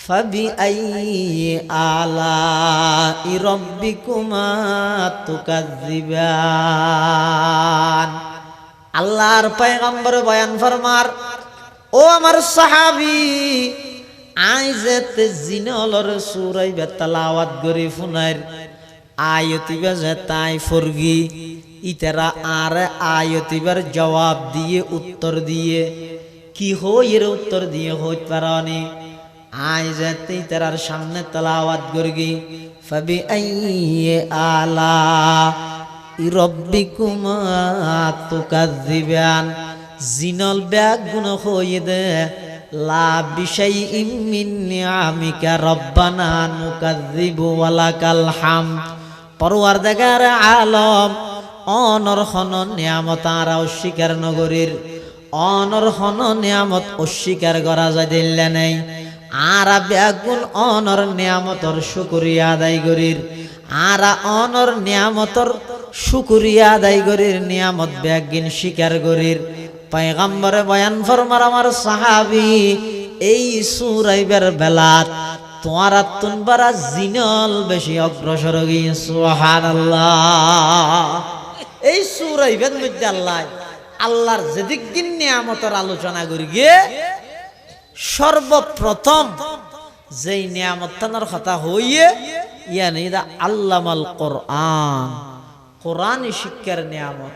ফাবিআইয়ি আলাই রাব্বিকুমা তুকাজ্জিবান। আল্লাহর পয়গম্বর বয়ান ফরমার, ও আমার সাহাবী, আইজেতে জিনলর সূরা তেলাওয়াত করি ফুনার আয়াতিবা যে তাই ফরগি ইতারা আর আয়াতিবার জবাব দিয়ে উত্তর দিয়ে কি হই এর উত্তর দিয়ে হইতে পারানি আইজেতে ইতারার সামনে তেলাওয়াত করগি ফাবিআইয়ি আলা রাব্বিকুমা তুকাজ্জিবান। জিনল ব্যাগ গুণ হয়ে দে লা বিশাইইম মিন নিআমিকা রব্বানা নুকাজ্জিবু ওয়ালাকাল হামদ। পরওয়ারদিগার আলম অনরহন নিয়ামত আর অস্বীকার নগরীর অনরহন নিয়ামত অস্বীকার করা যায় দিল্লা নাই আর ব্যাগুন অনর নিয়ামতর শুকরিয়া আদায় করির আর অনর নিয়ামতর শুকরিয়া আদায় করির নিয়ামত ব্যাগিন স্বীকার করির। পয়গম্বরে বয়ান ফরমার, আমার সাহাবী, এই সূরাইবার বেলাত তোমার তুনবারা জিনল বেশি অগ্রসর গিয়ে। সুবহানাল্লাহ। এই সূরাইবার মধ্যে আল্লাহর যেদিক দিন নিয়ামতের আলোচনা করি গিয়ে সর্বপ্রথম যেই নিয়ামতার কথা হইয়ে ইয়ানি আল্লামাল কোরআন, কোরআন শিক্ষার নিয়ামত।